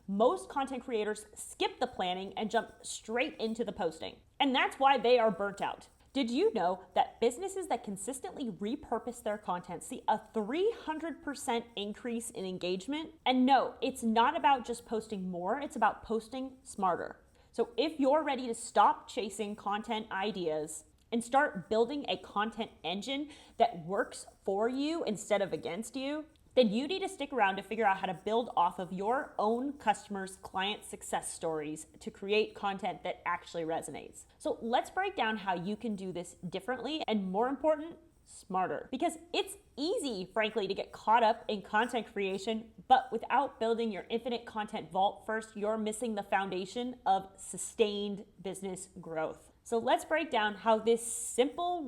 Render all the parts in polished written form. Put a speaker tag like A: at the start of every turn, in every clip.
A: Most content creators skip the planning and jump straight into the posting. And that's why they are burnt out. Did you know that businesses that consistently repurpose their content see a 300% increase in engagement? And no, it's not about just posting more, it's about posting smarter. So if you're ready to stop chasing content ideas and start building a content engine that works for you instead of against you, then you need to stick around to figure out how to build off of your own customers' client success stories to create content that actually resonates. So let's break down how you can do this differently and, more important, smarter. Because it's easy, frankly, to get caught up in content creation, but without building your infinite content vault first, you're missing the foundation of sustained business growth. So let's break down how this simple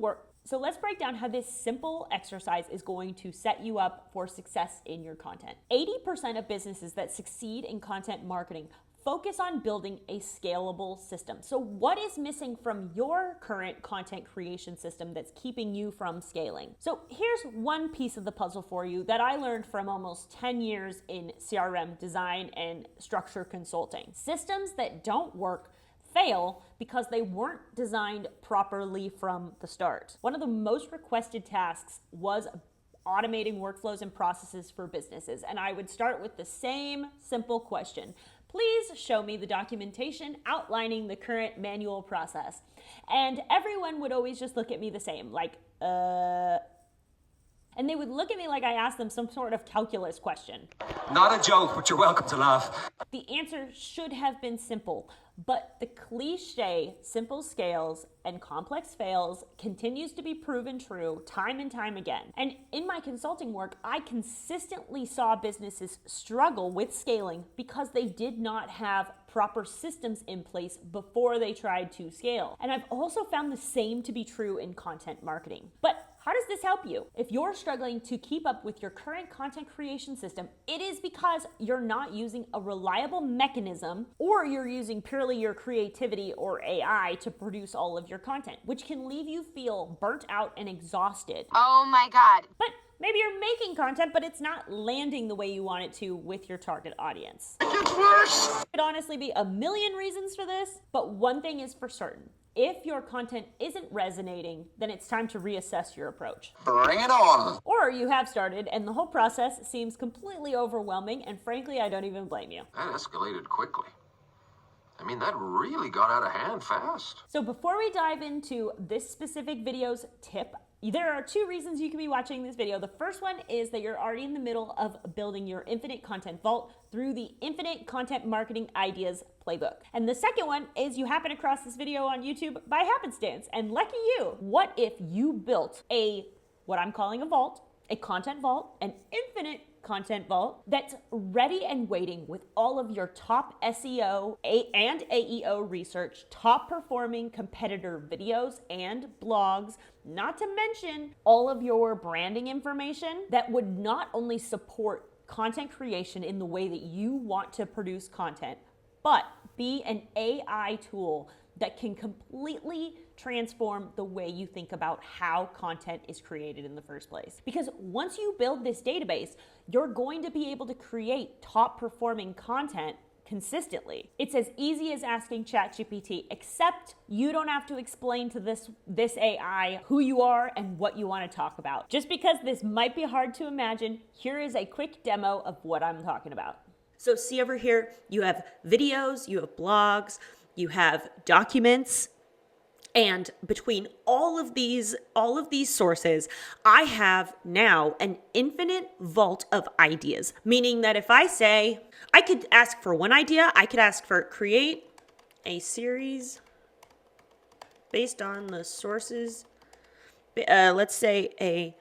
A: exercise is going to set you up for success in your content. 80% of businesses that succeed in content marketing focus on building a scalable system. So what is missing from your current content creation system that's keeping you from scaling? So here's one piece of the puzzle for you that I learned from almost 10 years in CRM design and structure consulting. Systems that don't work fail because they weren't designed properly from the start. One of the most requested tasks was automating workflows and processes for businesses. And I would start with the same simple question. Please show me the documentation outlining the current manual process. And everyone would always just look at me the same, like, and they would look at me like I asked them some sort of calculus question.
B: Not a joke, but you're welcome to laugh.
A: The answer should have been simple, but the cliche simple scales and complex fails continues to be proven true time and time again. And in my consulting work, I consistently saw businesses struggle with scaling because they did not have proper systems in place before they tried to scale. And I've also found the same to be true in content marketing. But how does this help you? If you're struggling to keep up with your current content creation system, it is because you're not using a reliable mechanism, or you're using purely your creativity or AI to produce all of your content, which can leave you feel burnt out and exhausted.
C: Oh my God.
A: But maybe you're making content, but it's not landing the way you want it to with your target audience.
B: It gets worse.
A: There could honestly be a million reasons for this, but one thing is for certain. If your content isn't resonating, then it's time to reassess your approach.
B: Bring it on.
A: Or you have started and the whole process seems completely overwhelming, and frankly, I don't even blame you.
B: That escalated quickly. I mean, that really got out of hand fast.
A: So before we dive into this specific video's tip, there are two reasons you can be watching this video. The first one is that you're already in the middle of building your infinite content vault through the Infinite Content Marketing Ideas Playbook. And the second one is you happen across this video on YouTube by happenstance. And lucky you, what if you built what I'm calling a vault, a content vault, an infinite content vault that's ready and waiting with all of your top SEO and AEO research, top performing competitor videos and blogs, not to mention all of your branding information that would not only support content creation in the way that you want to produce content, but be an AI tool that can completely transform the way you think about how content is created in the first place. Because once you build this database, you're going to be able to create top performing content consistently. It's as easy as asking ChatGPT, except you don't have to explain to this AI who you are and what you want to talk about. Just because this might be hard to imagine, here is a quick demo of what I'm talking about. So see over here, you have videos, you have blogs, you have documents, and between all of these sources, I have now an infinite vault of ideas, meaning that if I say, I could ask for one idea, I could ask for create a series based on the sources, let's say a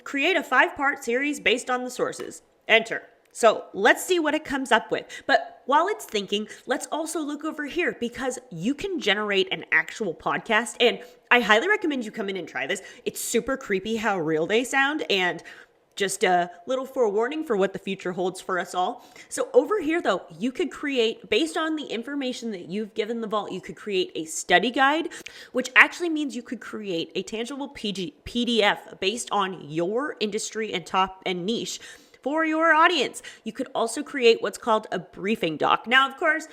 A: create a 5-part series based on the sources, enter. So let's see what it comes up with. But while it's thinking, let's also look over here because you can generate an actual podcast. And I highly recommend you come in and try this. It's super creepy how real they sound, and just a little forewarning for what the future holds for us all. So over here though, you could create, based on the information that you've given the vault, you could create a study guide, which actually means you could create a tangible PDF based on your industry and niche for your audience. You could also create what's called a briefing doc. Now, of course,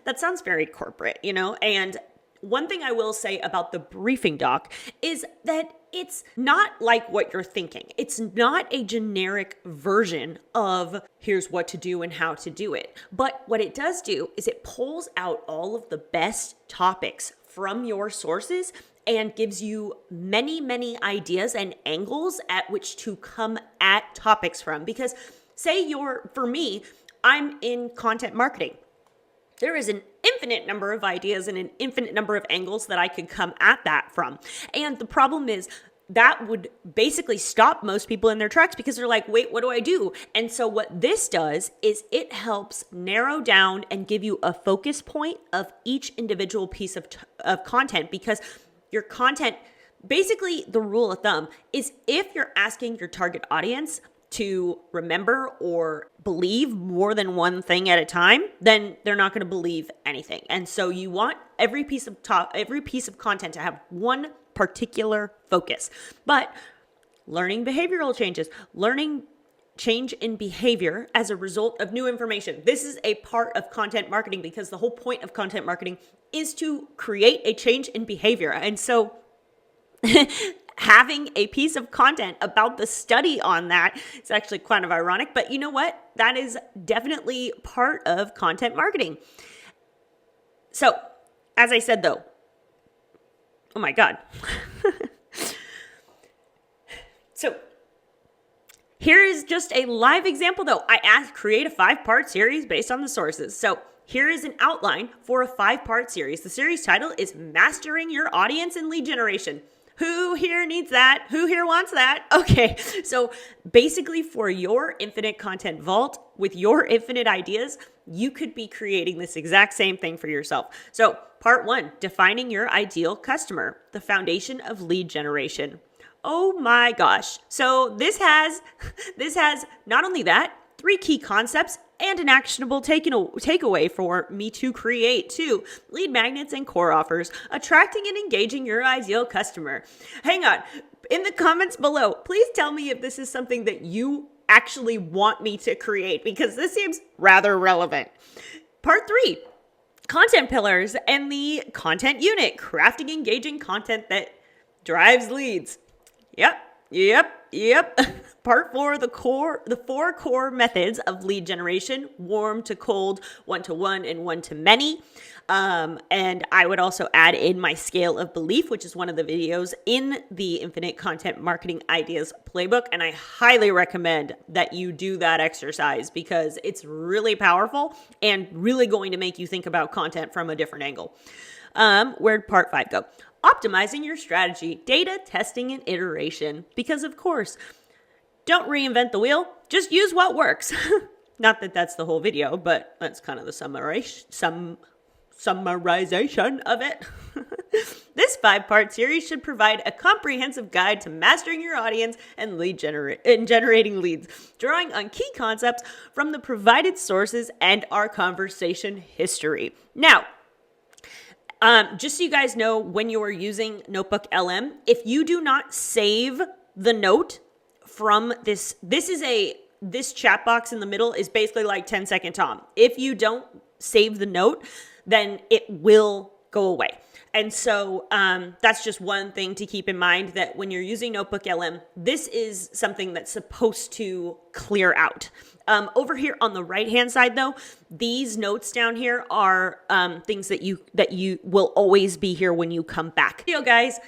A: that sounds very corporate, and one thing I will say about the briefing doc is that it's not like what you're thinking. It's not a generic version of here's what to do and how to do it. But what it does do is it pulls out all of the best topics from your sources and gives you many, many ideas and angles at which to come at topics from. Because for me, I'm in content marketing. There is an infinite number of ideas and an infinite number of angles that I could come at that from. And the problem is that would basically stop most people in their tracks because they're like, wait, what do I do? And so what this does is it helps narrow down and give you a focus point of each individual piece of content, because your content, basically the rule of thumb is if you're asking your target audience to remember or believe more than one thing at a time, then they're not going to believe anything. And so you want every piece of content to have one particular focus. But learning behavioral changes, learning change in behavior as a result of new information. This is a part of content marketing because the whole point of content marketing is to create a change in behavior. And so having a piece of content about the study on that is actually kind of ironic, but you know what? That is definitely part of content marketing. So, as I said though, oh my God. So, here is just a live example though. I asked create a 5-part series based on the sources. So, here is an outline for a 5-part series. The series title is Mastering Your Audience and Lead Generation. Who here needs that? Who here wants that? Okay, so basically for your infinite content vault with your infinite ideas, you could be creating this exact same thing for yourself. So part 1, defining your ideal customer, the foundation of lead generation. Oh my gosh. So this has not only that, 3 key concepts and an actionable takeaway for me to create 2 lead magnets and core offers, attracting and engaging your ideal customer. Hang on. In the comments below, please tell me if this is something that you actually want me to create, because this seems rather relevant. Part 3, content pillars and the content unit, crafting engaging content that drives leads. Yep. Part 4, the 4 core methods of lead generation: warm to cold, one-to-one, and one-to-many. And I would also add in my scale of belief, which is one of the videos in the Infinite Content Marketing Ideas Playbook. And I highly recommend that you do that exercise because it's really powerful and really going to make you think about content from a different angle. Where'd part 5 go? Optimizing your strategy, data, testing, and iteration. Because of course, don't reinvent the wheel, just use what works. Not that that's the whole video, but that's kind of the summarization of it. This 5-part series should provide a comprehensive guide to mastering your audience and generating leads, drawing on key concepts from the provided sources and our conversation history. Now, just so you guys know, when you are using Notebook LM, if you do not save the note from this chat box in the middle is basically like 10-second Tom. If you don't save the note, then it will go away. And so that's just one thing to keep in mind, that when you're using Notebook LM, this is something that's supposed to clear out. Over here on the right-hand side, though, these notes down here are things that you will always be here when you come back. Guys,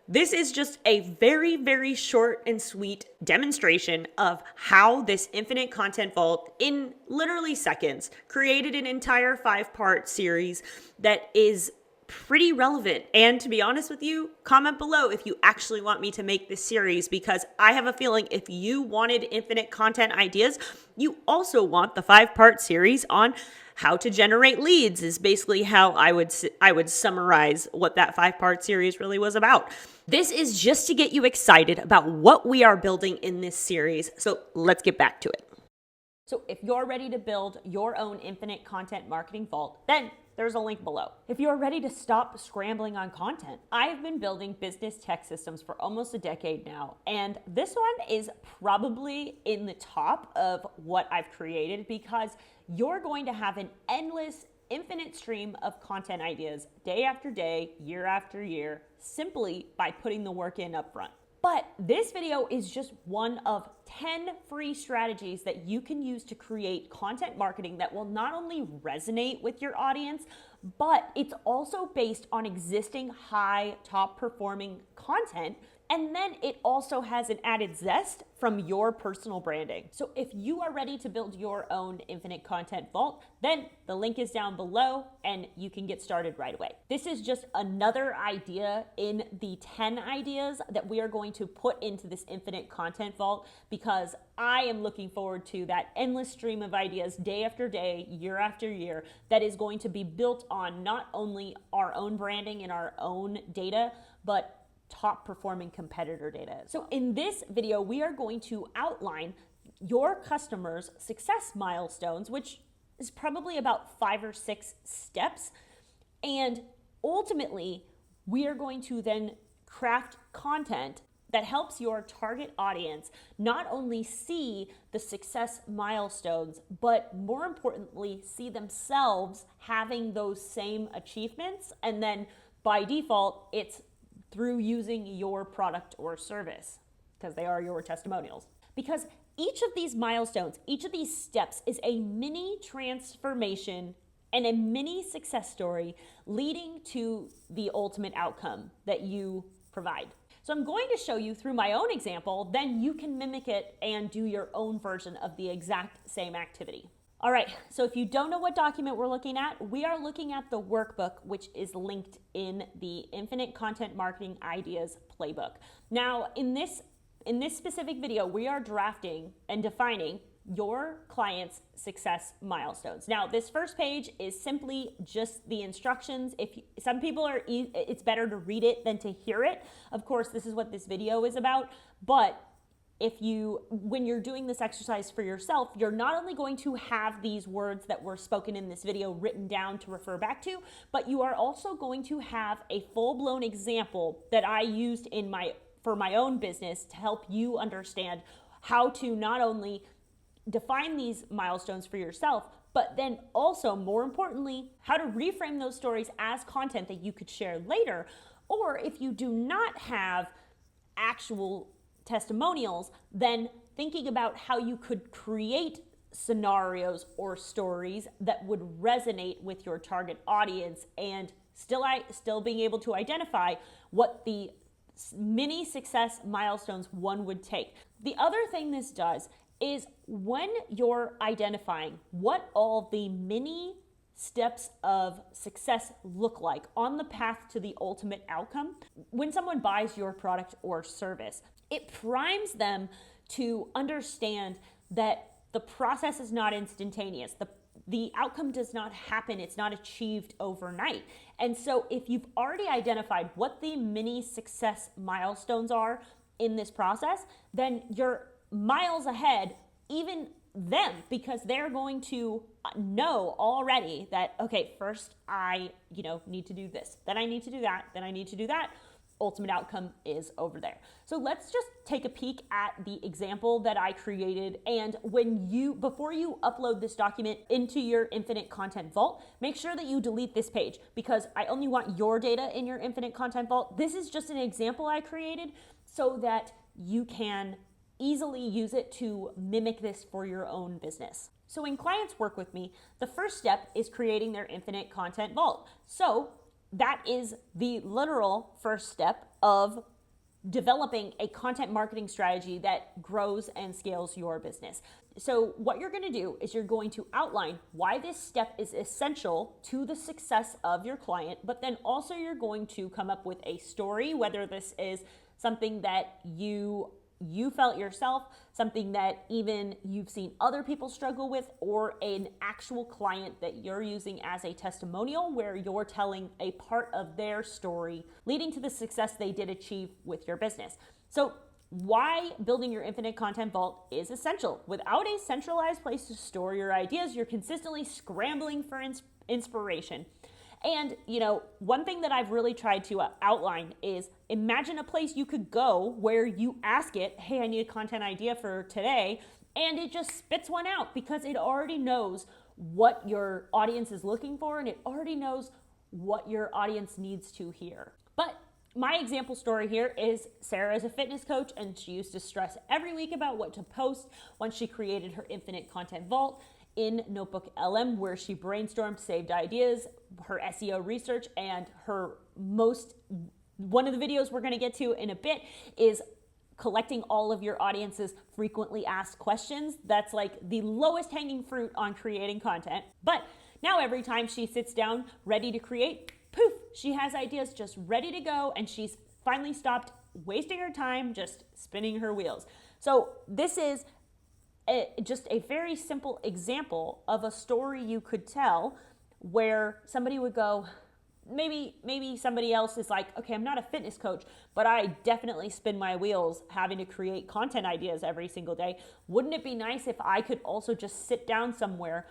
A: this is just a very, very short and sweet demonstration of how this Infinite Content Vault, in literally seconds, created an entire 5-part series that is pretty relevant. And to be honest with you, comment below if you actually want me to make this series, because I have a feeling if you wanted infinite content ideas, you also want the 5-part series on how to generate leads, is basically how I would summarize what that 5-part series really was about. This is just to get you excited about what we are building in this series. So let's get back to it. So if you're ready to build your own Infinite Content Marketing Vault, then there's a link below. If you are ready to stop scrambling on content, I've been building business tech systems for almost a decade now, and this one is probably in the top of what I've created because you're going to have an endless, infinite stream of content ideas day after day, year after year, simply by putting the work in up front. But this video is just one of 10 free strategies that you can use to create content marketing that will not only resonate with your audience, but it's also based on existing high top performing content. And then it also has an added zest from your personal branding. So if you are ready to build your own infinite content vault, then the link is down below and you can get started right away. This is just another idea in the 10 ideas that we are going to put into this infinite content vault because I am looking forward to that endless stream of ideas day after day, year after year, that is going to be built on not only our own branding and our own data, but top performing competitor data. So in this video, we are going to outline your customers' success milestones, which is probably about 5 or 6 steps. And ultimately, we are going to then craft content that helps your target audience not only see the success milestones, but more importantly, see themselves having those same achievements. And then by default, it's through using your product or service, because they are your testimonials. Because each of these milestones, each of these steps is a mini transformation and a mini success story leading to the ultimate outcome that you provide. So I'm going to show you through my own example, then you can mimic it and do your own version of the exact same activity. All right, so if you don't know what document we're looking at, we are looking at the workbook, which is linked in the Infinite Content Marketing Ideas Playbook. Now, in this specific video, we are drafting and defining your client's success milestones. Now, this first page is simply just the instructions. Some people it's better to read it than to hear it. Of course, this is what this video is about, but when you're doing this exercise for yourself, you're not only going to have these words that were spoken in this video written down to refer back to, but you are also going to have a full-blown example that I used for my own business to help you understand how to not only define these milestones for yourself, but then also, more importantly, how to reframe those stories as content that you could share later. Or if you do not have actual testimonials, then thinking about how you could create scenarios or stories that would resonate with your target audience and still being able to identify what the mini success milestones one would take. The other thing this does is when you're identifying what all the mini steps of success look like on the path to the ultimate outcome, when someone buys your product or service, it primes them to understand that the process is not instantaneous. The outcome does not happen. It's not achieved overnight. And so if you've already identified what the mini success milestones are in this process, then you're miles ahead, even them, because they're going to know already that, okay, first I need to do this, then I need to do that, then I need to do that. Ultimate outcome is over there. So let's just take a peek at the example that I created. And before you upload this document into your Infinite Content Vault, make sure that you delete this page because I only want your data in your Infinite Content Vault. This is just an example I created so that you can easily use it to mimic this for your own business. So when clients work with me, the first step is creating their Infinite Content Vault. So that is the literal first step of developing a content marketing strategy that grows and scales your business. So what you're going to do is you're going to outline why this step is essential to the success of your client, but then also you're going to come up with a story, whether this is something that you felt yourself, something that even you've seen other people struggle with, or an actual client that you're using as a testimonial where you're telling a part of their story leading to the success they did achieve with your business. So why building your infinite content vault is essential. Without a centralized place to store your ideas, you're consistently scrambling for inspiration. And, one thing that I've really tried to outline is imagine a place you could go where you ask it, hey, I need a content idea for today, and it just spits one out because it already knows what your audience is looking for and it already knows what your audience needs to hear. But my example story here is Sarah is a fitness coach and she used to stress every week about what to post once she created her infinite content vault in Notebook LM, where she brainstormed, saved ideas, her SEO research, and one of the videos we're going to get to in a bit is collecting all of your audience's frequently asked questions. That's like the lowest hanging fruit on creating content. But now every time she sits down ready to create, poof, she has ideas just ready to go, and she's finally stopped wasting her time just spinning her wheels. So this is just a very simple example of a story you could tell where somebody would go, maybe somebody else is like, okay, I'm not a fitness coach, but I definitely spin my wheels having to create content ideas every single day. Wouldn't it be nice if I could also just sit down somewhere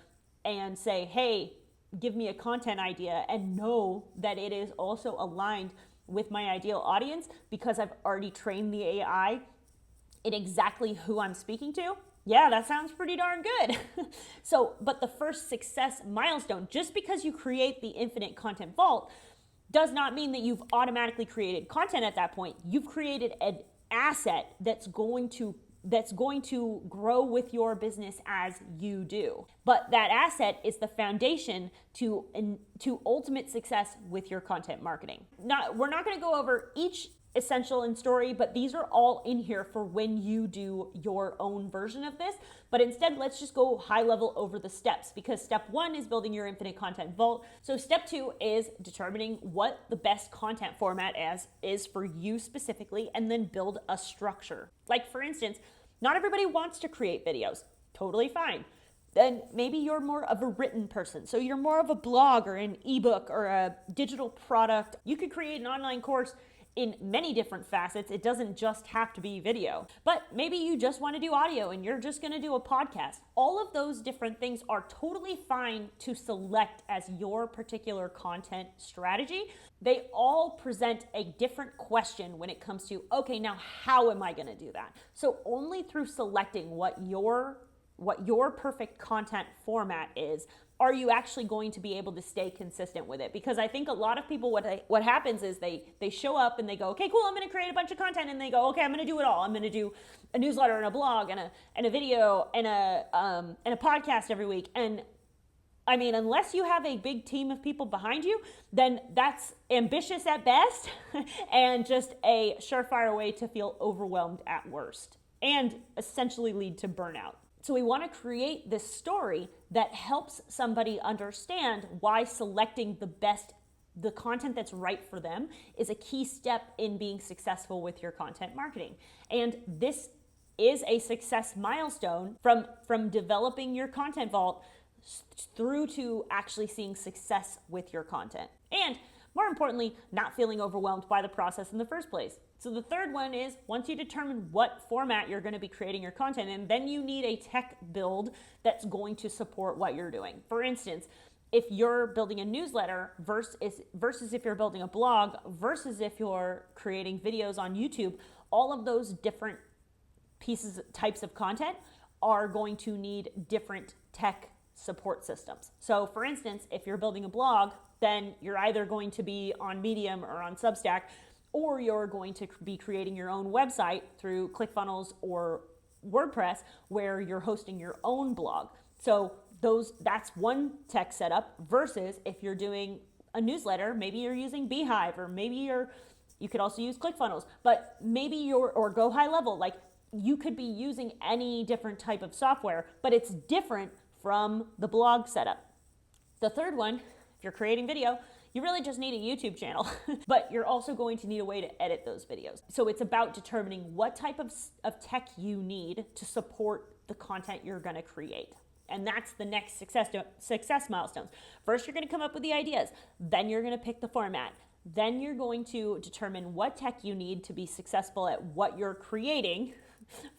A: and say, hey, give me a content idea, and know that it is also aligned with my ideal audience because I've already trained the AI in exactly who I'm speaking to? Yeah, that sounds pretty darn good. But the first success milestone, just because you create the infinite content vault, does not mean that you've automatically created content at that point. You've created an asset that's going to grow with your business as you do. But that asset is the foundation to ultimate success with your content marketing. We're not going to go over each essential and story, but these are all in here for when you do your own version of this. But instead, let's just go high level over the steps, because step 1 is building your infinite content vault. So step 2 is determining what the best content format is for you specifically, and then build a structure. Like, for instance, not everybody wants to create videos. Totally fine. Then maybe you're more of a written person. So you're more of a blog or an ebook or a digital product. You could create an online course in many different facets. It doesn't just have to be video. But maybe you just want to do audio and you're just going to do a podcast. All of those different things are totally fine to select as your particular content strategy. They all present a different question when it comes to, okay, now how am I going to do that? So only through selecting what your perfect content format is, are you actually going to be able to stay consistent with it? Because I think a lot of people, what happens is they show up and they go, okay, cool, I'm going to create a bunch of content, and they go, okay, I'm going to do it all. I'm going to do a newsletter and a blog and a video and a podcast every week. And I mean, unless you have a big team of people behind you, then that's ambitious at best and just a surefire way to feel overwhelmed at worst and essentially lead to burnout. So we want to create this story that helps somebody understand why selecting the content that's right for them is a key step in being successful with your content marketing. And this is a success milestone from developing your content vault through to actually seeing success with your content. And more importantly, not feeling overwhelmed by the process in the first place. So the third one is, once you determine what format you're going to be creating your content in, then you need a tech build that's going to support what you're doing. For instance, if you're building a newsletter versus if you're building a blog versus if you're creating videos on YouTube, all of those different types of content are going to need different tech support systems. So for instance, if you're building a blog, then you're either going to be on Medium or on Substack, or you're going to be creating your own website through ClickFunnels or WordPress, where you're hosting your own blog. So that's one tech setup, versus if you're doing a newsletter, maybe you're using Beehive, or maybe you could also use ClickFunnels, but maybe or go high level, like you could be using any different type of software, but it's different from the blog setup. The third one, if you're creating video, you really just need a YouTube channel, but you're also going to need a way to edit those videos. So it's about determining what type of tech you need to support the content you're going to create. And that's the next success milestones. First, you're going to come up with the ideas. Then you're going to pick the format. Then you're going to determine what tech you need to be successful at what you're creating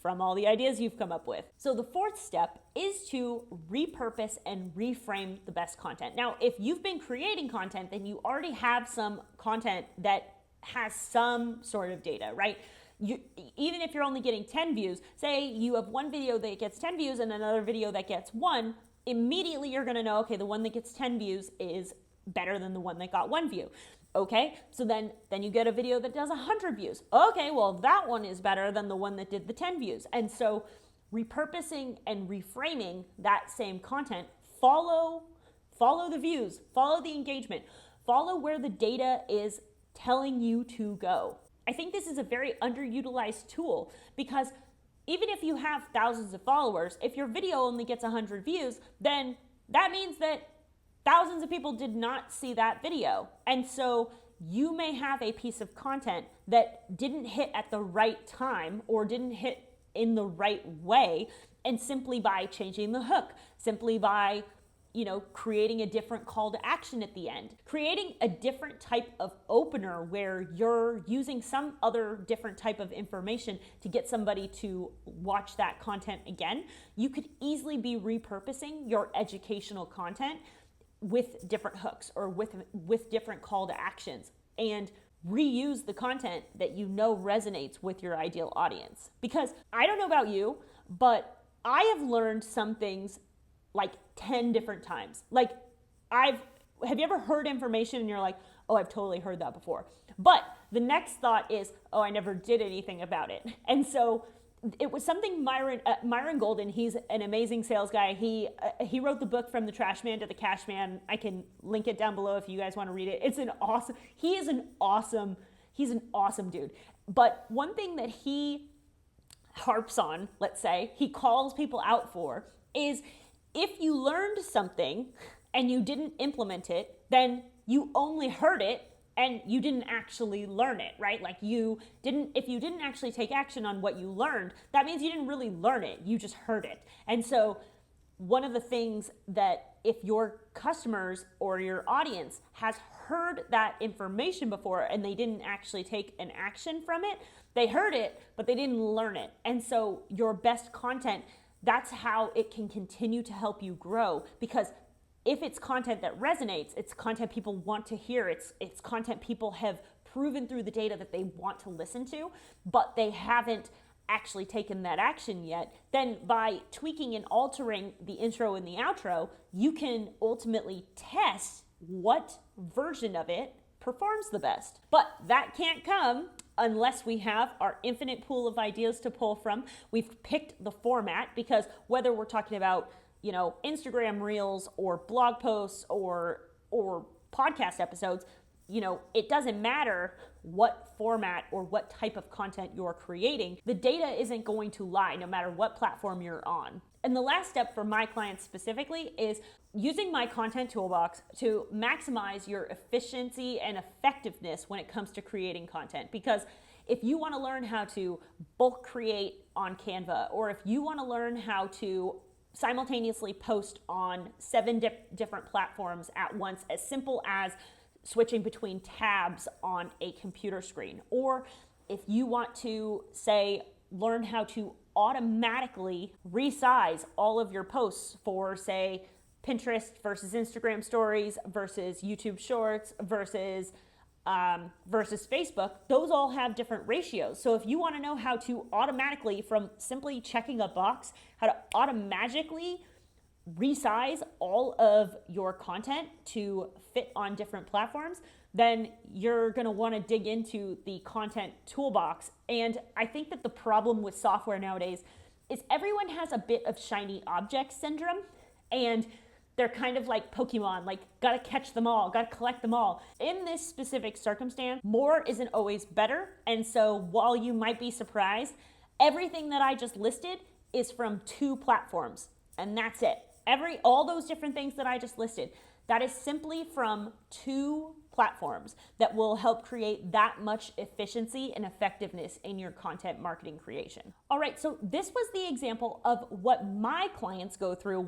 A: from all the ideas you've come up with. So the fourth step is to repurpose and reframe the best content. Now, if you've been creating content, then you already have some content that has some sort of data, right? Even if you're only getting 10 views, say you have one video that gets 10 views and another video that gets 1, immediately you're gonna know, okay, the one that gets 10 views is better than the one that got 1 view. Okay, so then you get a video that does 100 views. Okay, well, that one is better than the one that did the 10 views. And so repurposing and reframing that same content, follow the views, follow the engagement, follow where the data is telling you to go. I think this is a very underutilized tool because even if you have thousands of followers, if your video only gets 100 views, then that means that thousands of people did not see that video. And so you may have a piece of content that didn't hit at the right time or didn't hit in the right way. And simply by changing the hook, simply by, creating a different call to action at the end, creating a different type of opener where you're using some other different type of information to get somebody to watch that content again, you could easily be repurposing your educational content with different hooks or with different call to actions and reuse the content that you know resonates with your ideal audience. Because I don't know about you, but I have learned some things like 10 different times. Like have you ever heard information and you're like, oh, I've totally heard that before. But the next thought is, oh, I never did anything about it. And so it was something Myron Golden, he's an amazing sales guy. He wrote the book From the Trash Man to the Cash Man. I can link it down below if you guys want to read it. He's an awesome dude. But one thing that he harps on, let's say, he calls people out for is if you learned something and you didn't implement it, then you only heard it and you didn't actually learn it, right? Like if you didn't actually take action on what you learned, that means you didn't really learn it, you just heard it. And so one of the things that if your customers or your audience has heard that information before and they didn't actually take an action from it, they heard it, but they didn't learn it. And so your best content, that's how it can continue to help you grow, because if it's content that resonates, it's content people want to hear, it's content people have proven through the data that they want to listen to, but they haven't actually taken that action yet, then by tweaking and altering the intro and the outro, you can ultimately test what version of it performs the best. But that can't come unless we have our infinite pool of ideas to pull from. We've picked the format because whether we're talking about Instagram reels or blog posts or podcast episodes, it doesn't matter what format or what type of content you're creating. The data isn't going to lie no matter what platform you're on. And the last step for my clients specifically is using my content toolbox to maximize your efficiency and effectiveness when it comes to creating content. Because if you want to learn how to bulk create on Canva, or if you want to learn how to simultaneously post on 7 different platforms at once, as simple as switching between tabs on a computer screen, or if you want to, say, learn how to automatically resize all of your posts for, say, Pinterest versus Instagram stories versus YouTube shorts versus Facebook, those all have different ratios. So if you want to know how to automatically, from simply checking a box, how to automatically resize all of your content to fit on different platforms, then you're going to want to dig into the content toolbox. And I think that the problem with software nowadays is everyone has a bit of shiny object syndrome, and they're kind of like Pokemon, like gotta catch them all, gotta collect them all. In this specific circumstance, more isn't always better. And so while you might be surprised, everything that I just listed is from 2 platforms, and that's it. All those different things that I just listed, that is simply from 2 platforms that will help create that much efficiency and effectiveness in your content marketing creation. All right, so this was the example of what my clients go through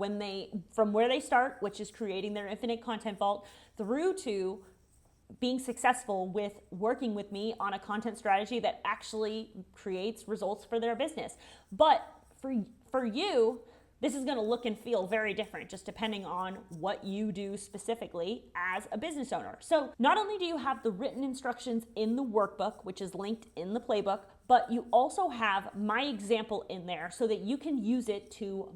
A: from where they start, which is creating their infinite content vault, through to being successful with working with me on a content strategy that actually creates results for their business. But for you, this is going to look and feel very different just depending on what you do specifically as a business owner. So not only do you have the written instructions in the workbook, which is linked in the playbook, but you also have my example in there so that you can use it to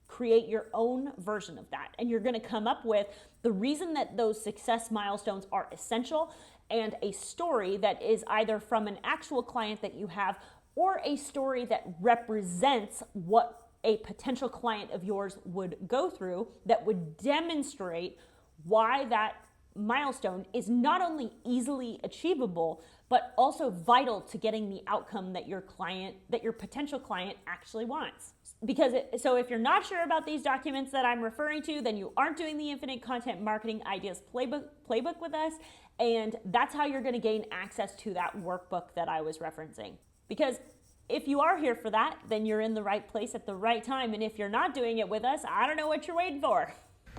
A: create your own version of that. And you're going to come up with the reason that those success milestones are essential and a story that is either from an actual client that you have or a story that represents what a potential client of yours would go through that would demonstrate why that milestone is not only easily achievable, but also vital to getting the outcome that your potential client actually wants. So if you're not sure about these documents that I'm referring to, then you aren't doing the Infinite Content Marketing Ideas Playbook with us, and that's how you're going to gain access to that workbook that I was referencing. Because if you are here for that, then you're in the right place at the right time, and if you're not doing it with us, I don't know what you're waiting for.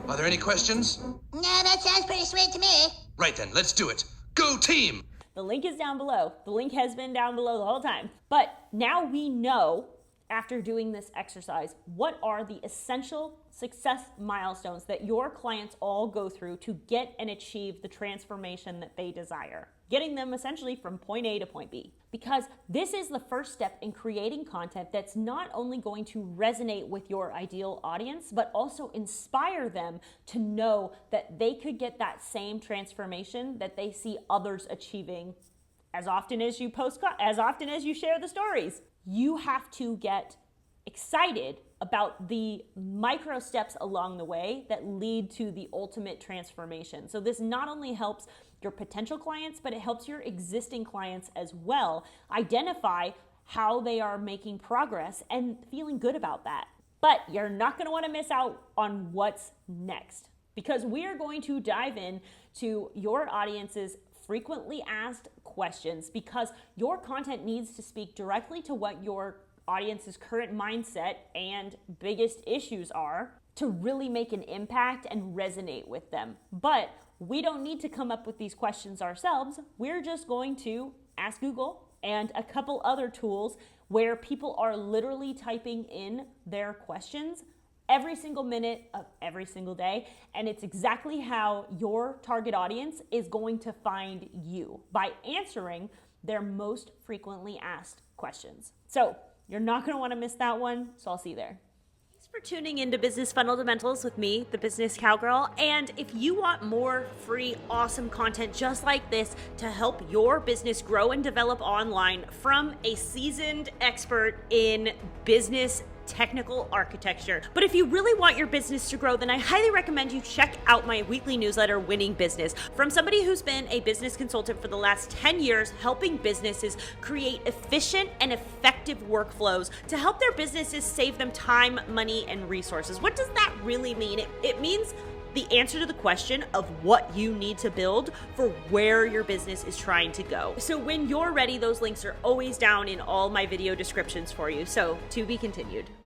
C: Are there any questions?
D: No, that sounds pretty sweet to me.
C: Right then, let's do it. Go team!
A: The link is down below. The link has been down below the whole time. But now we know, after doing this exercise, what are the essential success milestones that your clients all go through to get and achieve the transformation that they desire, getting them essentially from point A to point B. Because this is the first step in creating content that's not only going to resonate with your ideal audience, but also inspire them to know that they could get that same transformation that they see others achieving as often as you share the stories. You have to get excited about the micro steps along the way that lead to the ultimate transformation. So this not only helps your potential clients, but it helps your existing clients as well identify how they are making progress and feeling good about that. But you're not going to want to miss out on what's next, because we are going to dive in to your audience's frequently asked questions, because your content needs to speak directly to what your audience's current mindset and biggest issues are to really make an impact and resonate with them. But we don't need to come up with these questions ourselves. We're just going to ask Google and a couple other tools where people are literally typing in their questions every single minute of every single day. And it's exactly how your target audience is going to find you, by answering their most frequently asked questions. So you're not going to want to miss that one. So I'll see you there. Thanks for tuning into Business Fundamentals with me, the Business Cowgirl. And if you want more free, awesome content just like this to help your business grow and develop online from a seasoned expert in business technical architecture. But if you really want your business to grow, then I highly recommend you check out my weekly newsletter, Winning Business, from somebody who's been a business consultant for the last 10 years, helping businesses create efficient and effective workflows to help their businesses save them time, money, and resources. What does that really mean? It means the answer to the question of what you need to build for where your business is trying to go. So when you're ready, those links are always down in all my video descriptions for you. So to be continued.